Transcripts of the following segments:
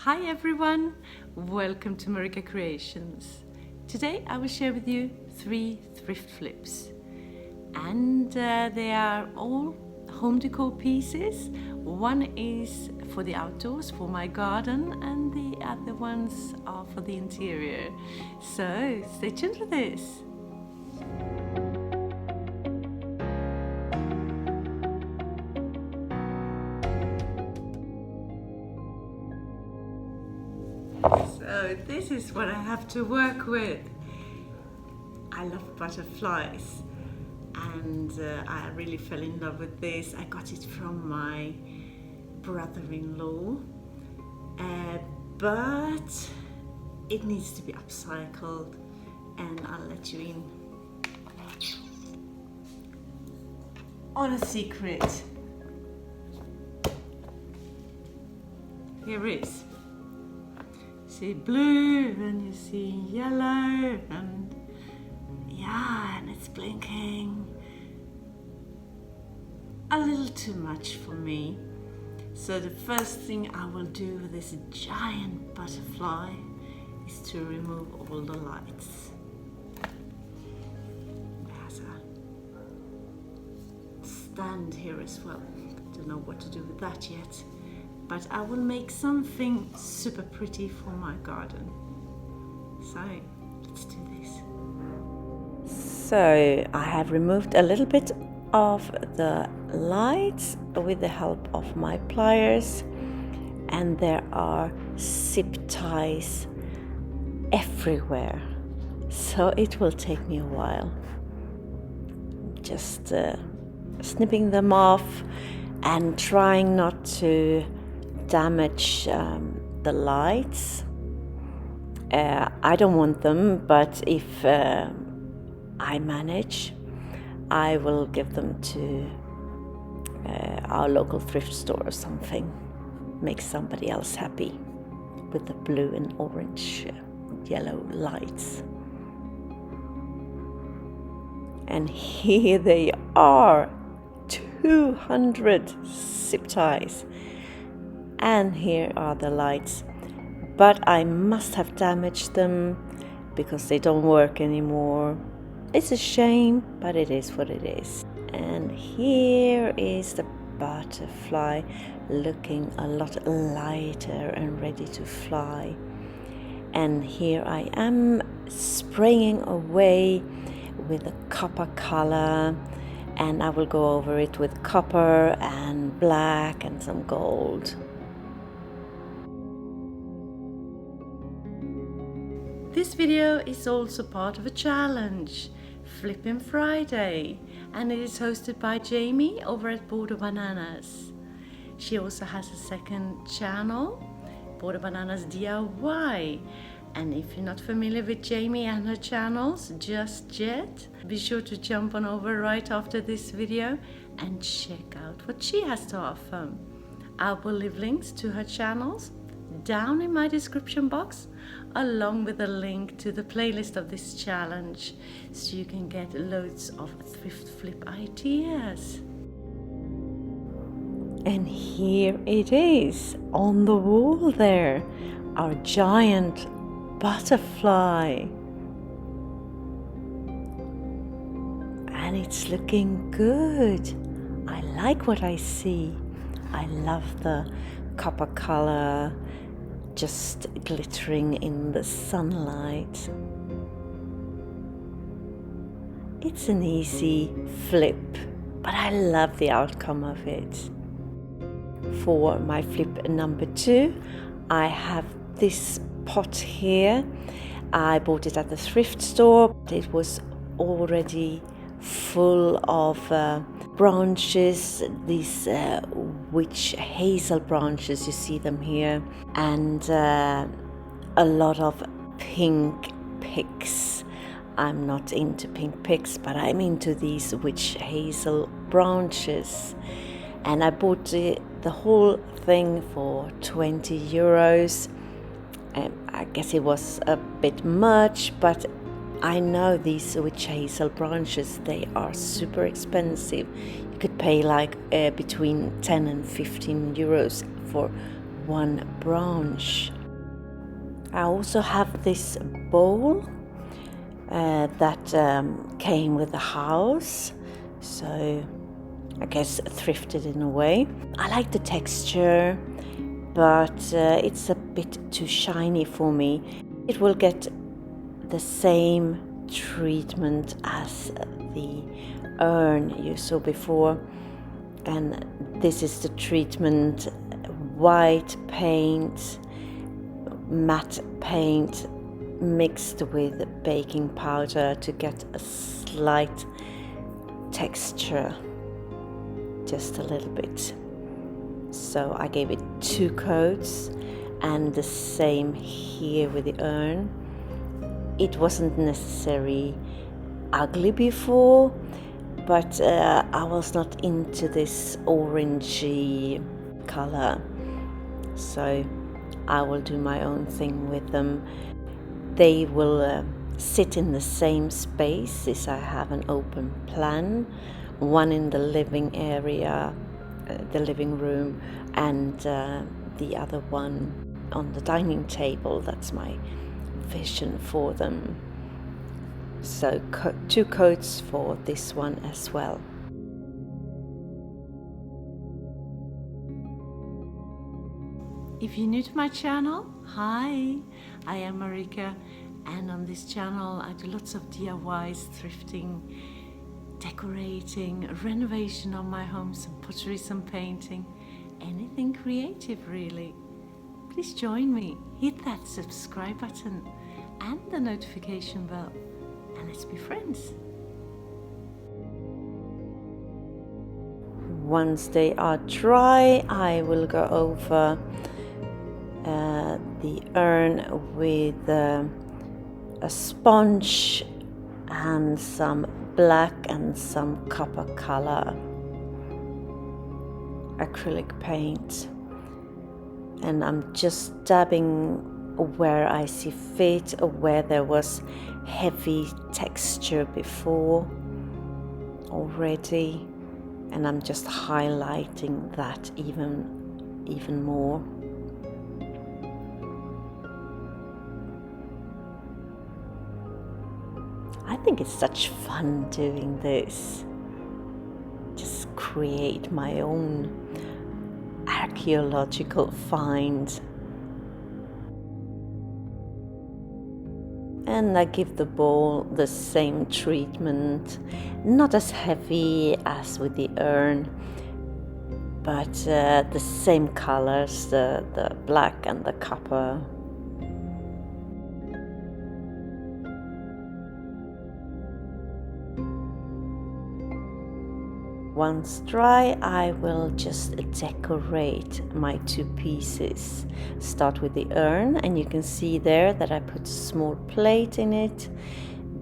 Hi everyone, welcome to MarikaCreations. Today I will share with you 3 thrift flips, and they are all home decor pieces. One is for the outdoors, for my garden, and the other ones are for the interior. So stay tuned for this. So this is what I have to work with. I love butterflies, and I really fell in love with this. I got it from my brother-in-law, but it needs to be upcycled, and I'll let you in on a secret. Here it is. See blue and you see yellow, and yeah, and it's blinking a little too much for me. So the first thing I will do with this giant butterfly is to remove all the lights. There's a stand here as well. Don't know what to do with that yet, but I will make something super pretty for my garden. So let's do this. So I have removed a little bit of the lights with the help of my pliers, and there are zip ties everywhere, so it will take me a while. Just snipping them off and trying not to damage the lights. I don't want them, but if I manage, I will give them to our local thrift store or something. Make somebody else happy with the blue and orange yellow lights. And here they are, 200 zip ties. And here are the lights, but I must have damaged them because they don't work anymore. It's a shame, but it is what it is. And here is the butterfly, looking a lot lighter and ready to fly. And here I am spraying away with a copper color, and I will go over it with copper and black and some gold. This video is also part of a challenge, FLIPPIN Friday, and it is hosted by Jaime over at Border Bananas. She also has a second channel, Border Bananas DIY, and if you're not familiar with Jaime and her channels just yet, be sure to jump on over right after this video and check out what she has to offer. I will leave links to her channels down in my description box, along with a link to the playlist of this challenge, so you can get loads of thrift flip ideas. And here it is on the wall there, our giant butterfly, and it's looking good. I like what I see. I love the copper color just glittering in the sunlight. It's an easy flip, but I love the outcome of it. For my flip number 2, I have this pot here. I bought it at the thrift store. It was already full of branches, these witch hazel branches, you see them here, and a lot of pink picks. I'm not into pink picks, but I'm into these witch hazel branches, and I bought the whole thing for 20 euros. I guess it was a bit much, but I know these witch hazel branches, they are super expensive. You could pay like between 10 and 15 euros for one branch. I also have this bowl that came with the house, so I guess thrifted in a way. I like the texture, but it's a bit too shiny for me. It will get the same treatment as the urn you saw before, and this is the treatment: white paint, matte paint mixed with baking powder to get a slight texture, just a little bit. So I gave it 2 coats, and the same here with the urn. It wasn't necessarily ugly before, but I was not into this orangey color, so I will do my own thing with them. They will sit in the same space as I have an open plan, one in the living area, the living room, and the other one on the dining table. That's my vision for them. So 2 coats for this one as well. If you're new to my channel, hi, I am Marika, and on this channel I do lots of DIYs, thrifting, decorating, renovation of my home, some pottery, some painting, anything creative really. Please join me, hit that subscribe button and the notification bell, and let's be friends. Once they are dry, I will go over the urn with a sponge and some black and some copper color acrylic paint, and I'm just dabbing where I see fit or where there was heavy texture before already, and I'm just highlighting that even more. I think it's such fun doing this. Just create my own archaeological find. And I give the bowl the same treatment, not as heavy as with the urn, but the same colors, the black and the copper. Once dry, I will just decorate my 2 pieces. Start with the urn, and you can see there that I put a small plate in it,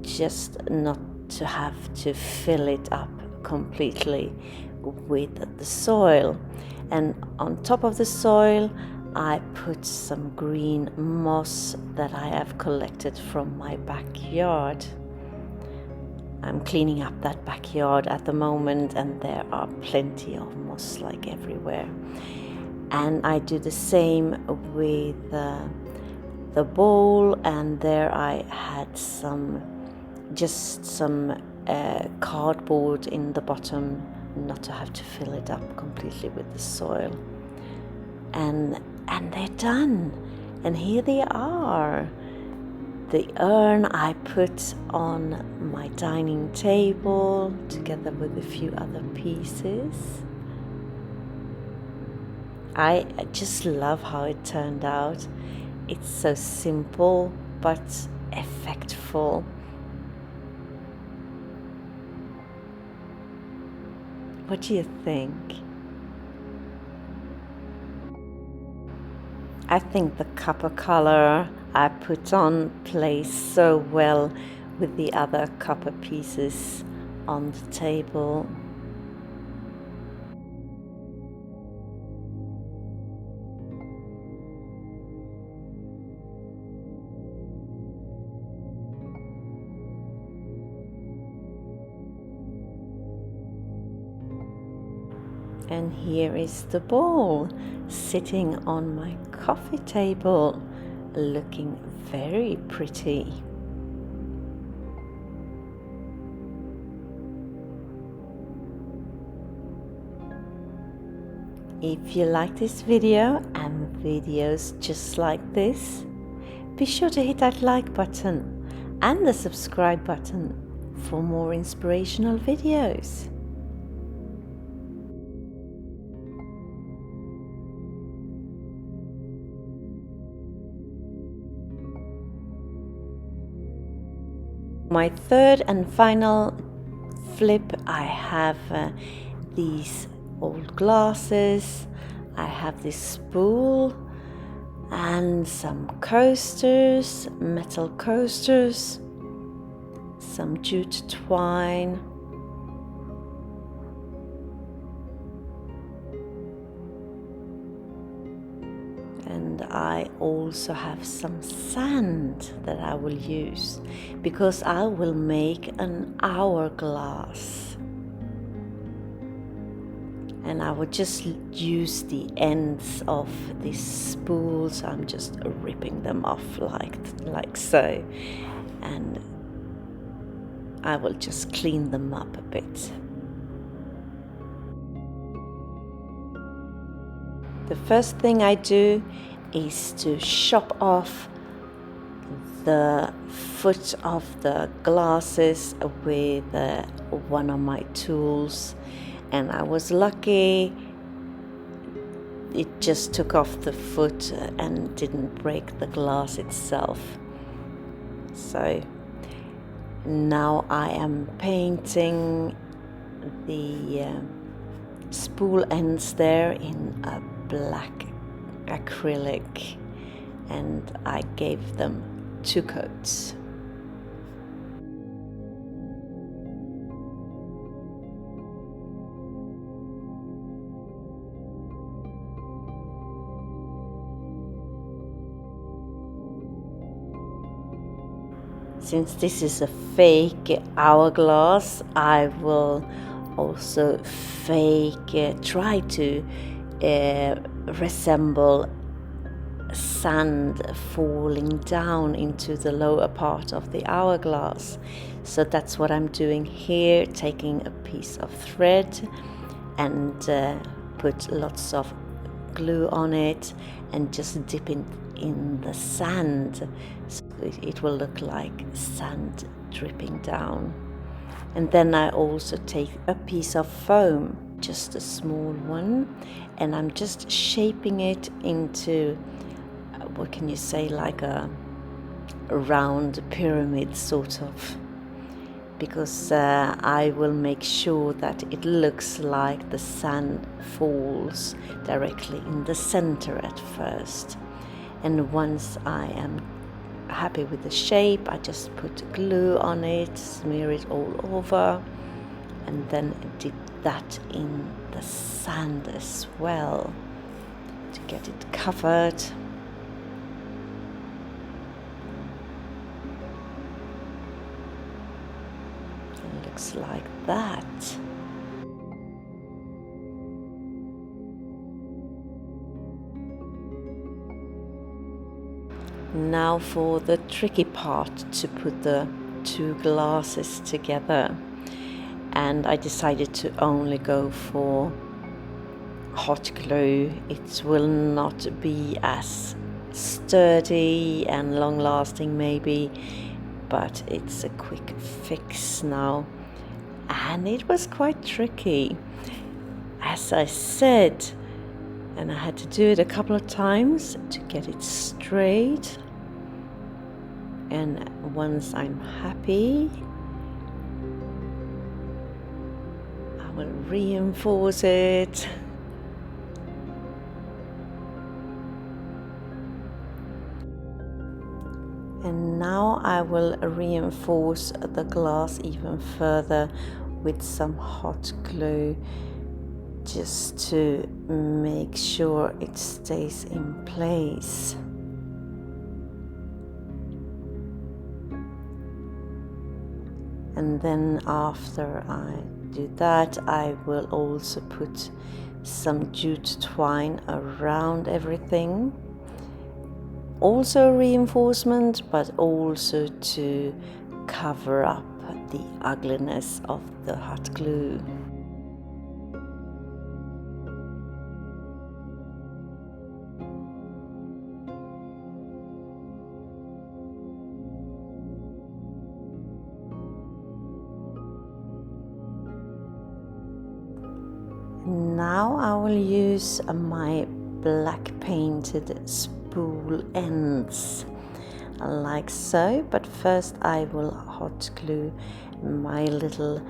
just not to have to fill it up completely with the soil. And on top of the soil, I put some green moss that I have collected from my backyard. I'm cleaning up that backyard at the moment, and there are plenty of moss like everywhere. And I do the same with the bowl, and there I had some cardboard in the bottom, not to have to fill it up completely with the soil. And they're done, and here they are. The urn I put on my dining table together with a few other pieces. I just love how it turned out. It's so simple but effectful. What do you think? I think the copper color I put on plays so well with the other copper pieces on the table. And here is the ball sitting on my coffee table, looking very pretty. If you like this video and videos just like this, be sure to hit that like button and the subscribe button for more inspirational videos. My third and final flip, I have these old glasses, I have this spool and some coasters, metal coasters, some jute twine, and I also have some sand that I will use because I will make an hourglass. And I would just use the ends of these spools. I'm just ripping them off like so, and I will just clean them up a bit. The first thing I do is to chop off the foot of the glasses with one of my tools. And I was lucky, it just took off the foot and didn't break the glass itself. So now I am painting the spool ends there in a black acrylic, and I gave them 2 coats. Since this is a fake hourglass, I will also try to resemble sand falling down into the lower part of the hourglass. So that's what I'm doing here, taking a piece of thread and put lots of glue on it and just dip it in the sand, so it will look like sand dripping down. And then I also take a piece of foam, just a small one, and I'm just shaping it into, what can you say, like a round pyramid sort of, because I will make sure that it looks like the sand falls directly in the center at first. And once I am happy with the shape, I just put glue on it, smear it all over, and then dip that in the sand as well to get it covered. It looks like that. Now for the tricky part, to put the 2 glasses together, and I decided to only go for hot glue. It will not be as sturdy and long lasting maybe, but it's a quick fix now, and it was quite tricky, as I said, and I had to do it a couple of times to get it straight. And once I'm happy, I will reinforce it. And now I will reinforce the glass even further with some hot glue, just to make sure it stays in place. And then after I do that, I will also put some jute twine around everything. Also reinforcement, but also to cover up the ugliness of the hot glue. Now I will use my black painted spool ends like so, but first I will hot glue my little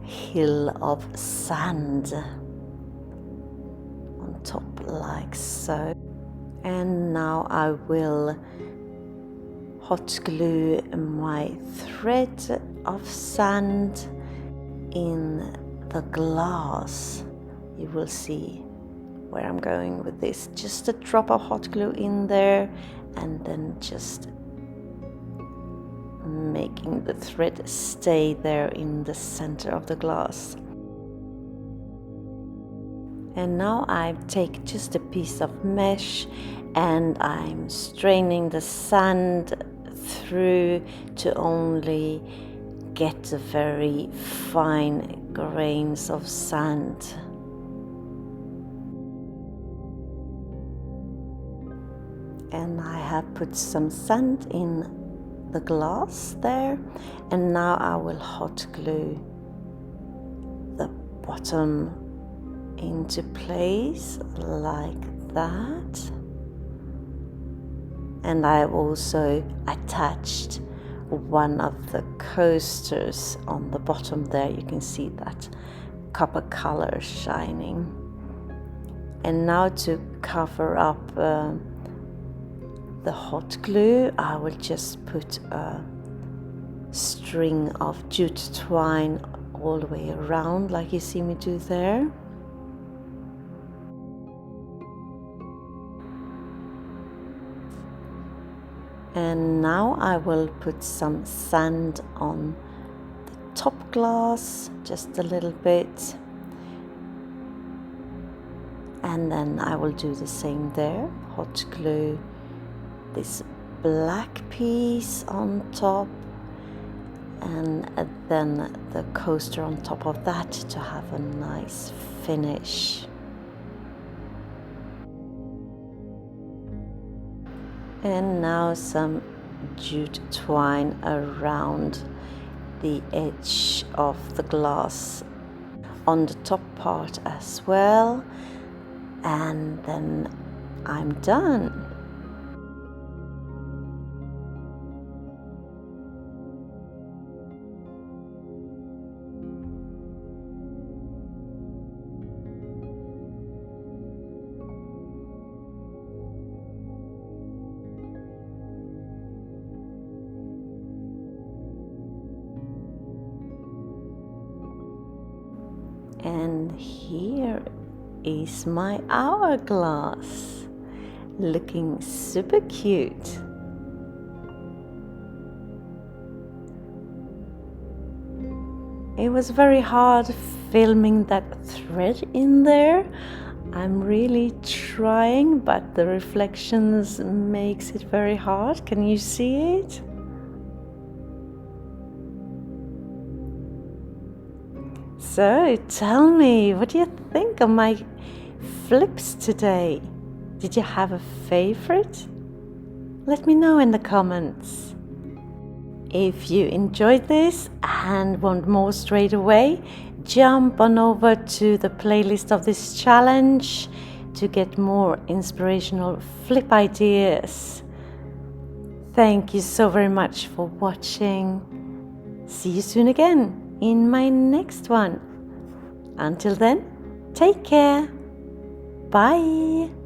hill of sand on top like so. And now I will hot glue my thread of sand in the glass. You will see where I'm going with this. Just a drop of hot glue in there, and then just making the thread stay there in the center of the glass. And now I take just a piece of mesh and I'm straining the sand through to only get the very fine grains of sand. And I have put some sand in the glass there, and now I will hot glue the bottom into place like that. And I have also attached one of the coasters on the bottom there. You can see that copper color shining. And now to cover up the hot glue, I will just put a string of jute twine all the way around like you see me do there. And now I will put some sand on the top glass, just a little bit. And then I will do the same there, hot glue this black piece on top, and then the coaster on top of that to have a nice finish. And now some jute twine around the edge of the glass on the top part as well, and then I'm done. And here is my hourglass, looking super cute. It was very hard filming that thread in there. I'm really trying, but the reflections makes it very hard. Can you see it? So tell me, what do you think of my flips today? Did you have a favorite? Let me know in the comments. If you enjoyed this and want more straight away, jump on over to the playlist of this challenge to get more inspirational flip ideas. Thank you so very much for watching. See you soon again in my next one. Until then, take care. Bye.